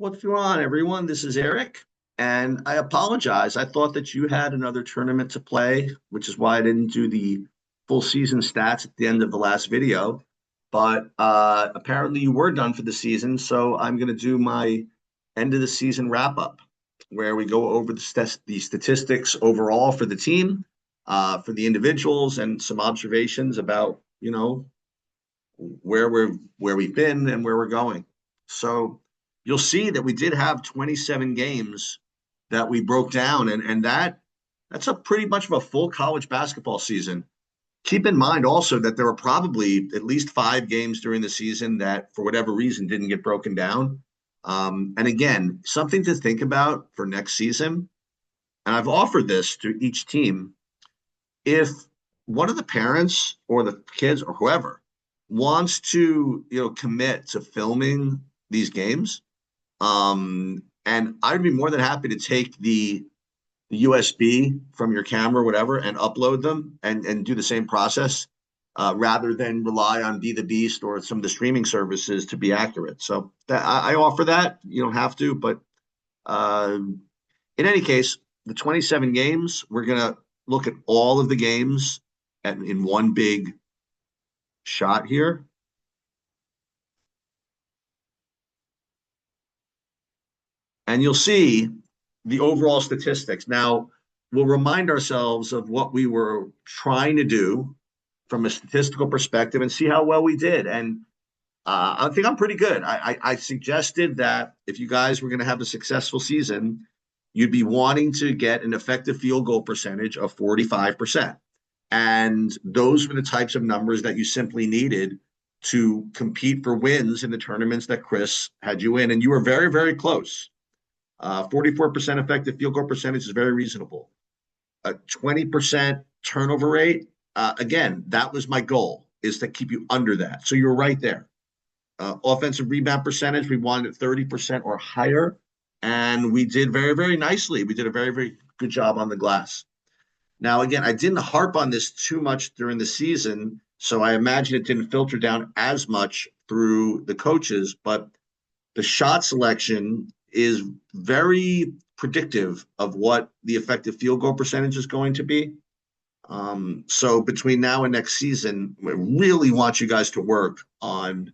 What's going on, everyone? This is Eric, and I apologize. I thought that you had another tournament to play, which is why I didn't do the full season stats at the end of the last video. But apparently, you were done for the season, so I'm going to do my end of the season wrap up, where we go over the statistics overall for the team, for the individuals, and some observations about where we've been and where we're going. So you'll see that we did have 27 games that we broke down, and that's a pretty much of a full college basketball season. Keep in mind also that there were probably at least 5 games during the season that, for whatever reason, didn't get broken down. And again, something to think about for next season. And I've offered this to each team. If one of the parents or the kids or whoever wants to, commit to filming these games, and I'd be more than happy to take the USB from your camera or whatever and upload them and do the same process, rather than rely on Be the Beast or some of the streaming services to be accurate. So I offer that. You don't have to, but in any case, the 27 games, we're going to look at all of the games in one big shot here. And you'll see the overall statistics. Now, we'll remind ourselves of what we were trying to do from a statistical perspective and see how well we did. And I think I'm pretty good. I suggested that if you guys were going to have a successful season, you'd be wanting to get an effective field goal percentage of 45%. And those were the types of numbers that you simply needed to compete for wins in the tournaments that Chris had you in. And you were very, very close. 44% effective field goal percentage is very reasonable. A 20% turnover rate, again, that was my goal, is to keep you under that. So you're right there. Offensive rebound percentage, we wanted 30% or higher, and we did very, very nicely. We did a very, very good job on the glass. Now, again, I didn't harp on this too much during the season, so I imagine it didn't filter down as much through the coaches, but the shot selection is very predictive of what the effective field goal percentage is going to be. So between now and next season, we really want you guys to work on.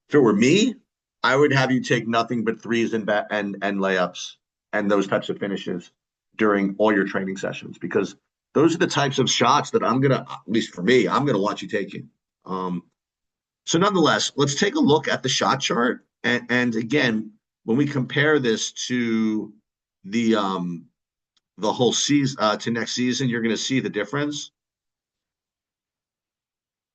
If it were me, I would have you take nothing but threes and layups and those types of finishes during all your training sessions, because those are the types of shots that at least for me, I'm gonna want you taking. So nonetheless, let's take a look at the shot chart. And again, when we compare this to the whole season, to next season, you're going to see the difference,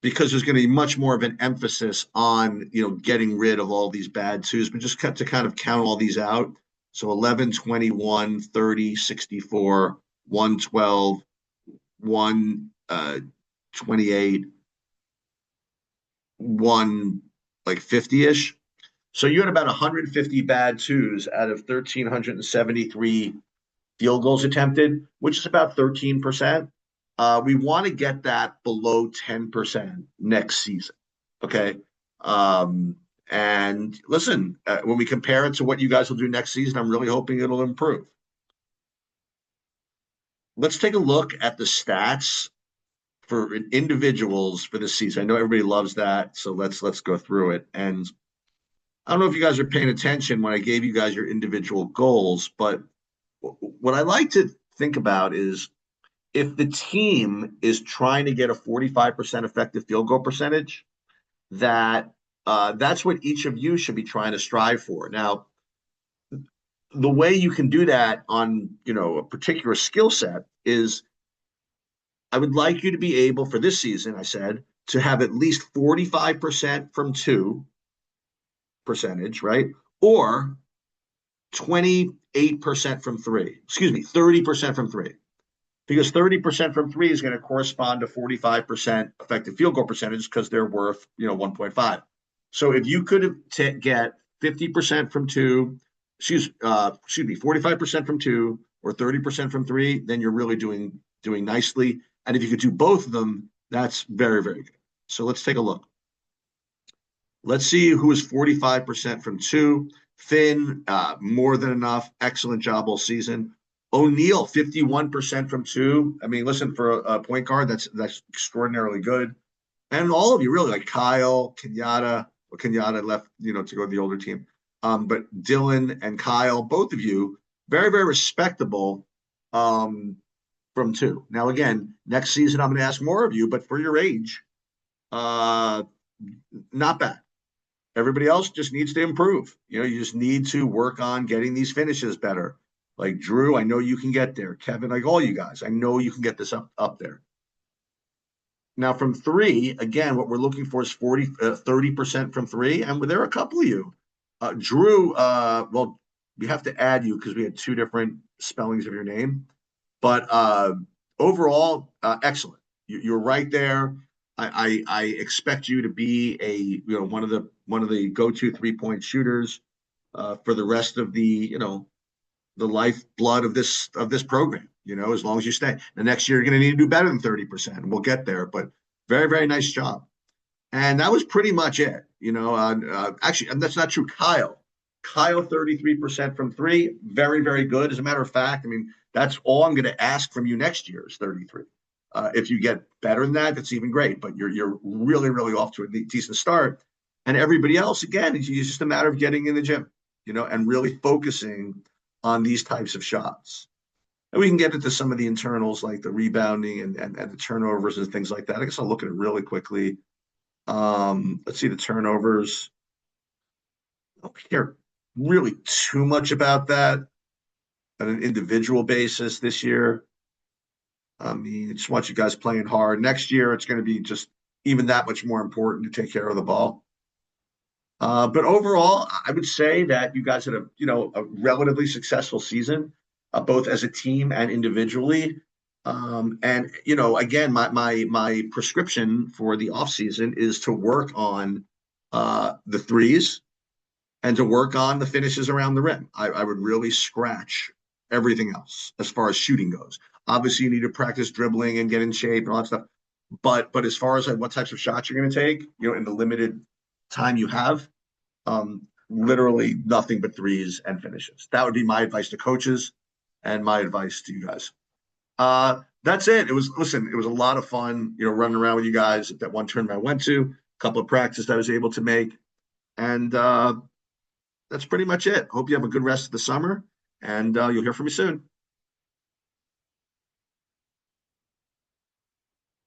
because there's going to be much more of an emphasis on getting rid of all these bad twos, but just to kind of count all these out. So 11, 21, 30, 64, 112, 128, 1 like 50-ish. So you had about 150 bad twos out of 1,373 field goals attempted, which is about 13%. We want to get that below 10% next season. Okay. And listen, when we compare it to what you guys will do next season, I'm really hoping it'll improve. Let's take a look at the stats for individuals for this season. I know everybody loves that, so let's go through it. And I don't know if you guys are paying attention when I gave you guys your individual goals, but what I like to think about is, if the team is trying to get a 45% effective field goal percentage, that's what each of you should be trying to strive for. Now, the way you can do that on a particular skill set is, I would like you to be able, for this season, I said, to have at least 45% from two percentage, right? Or 28% from three. Excuse me, 30% from three. Because 30% from three is going to correspond to 45% effective field goal percentage, because they're worth 1.5. So if you could get 50% from two, 45% from two or 30% from three, then you're really doing nicely. And if you could do both of them, that's very, very good. So let's take a look. Let's see who is 45% from two. Finn, more than enough. Excellent job all season. O'Neal, 51% from two. I mean, listen, for a point guard, that's extraordinarily good. And all of you really, like Kyle, Kenyatta. Well, Kenyatta left, to go to the older team. But Dylan and Kyle, both of you, very, very respectable from two. Now, again, next season I'm going to ask more of you, but for your age, uh, not bad. Everybody else just needs to improve. You just need to work on getting these finishes better. Like Drew, I know you can get there. Kevin, like all you guys, I know you can get this up there. Now from three, again, what we're looking for is 30% from three. And there are a couple of you. Drew, well, we have to add you because we had two different spellings of your name. But overall, excellent. You're right there. I expect you to be one of the go-to 3-point shooters for the rest of the lifeblood of this program. As long as you stay. The next year, you're going to need to do better than 30%. We'll get there, but very, very nice job. And that was pretty much it. Actually, and that's not true. Kyle, 33% from three. Very, very good. As a matter of fact, I mean, that's all I'm going to ask from you next year is 33. If you get better than that, that's even great. But you're really, really off to a decent start. And everybody else, again, it's just a matter of getting in the gym, and really focusing on these types of shots. And we can get into some of the internals like the rebounding and the turnovers and things like that. I guess I'll look at it really quickly. Let's see the turnovers. I don't care really too much about that on an individual basis this year. I mean, I just want you guys playing hard. Next year, it's going to be just even that much more important to take care of the ball. But overall, I would say that you guys had a relatively successful season, both as a team and individually. And again, my prescription for the off season is to work on the threes and to work on the finishes around the rim. I would really scratch everything else as far as shooting goes. Obviously, you need to practice dribbling and get in shape and all that stuff. But as far as like what types of shots you're going to take, in the limited time you have, literally nothing but threes and finishes. That would be my advice to coaches and my advice to you guys. That's it. It was a lot of fun, running around with you guys at that one tournament I went to, a couple of practices I was able to make. And that's pretty much it. Hope you have a good rest of the summer, and you'll hear from me soon.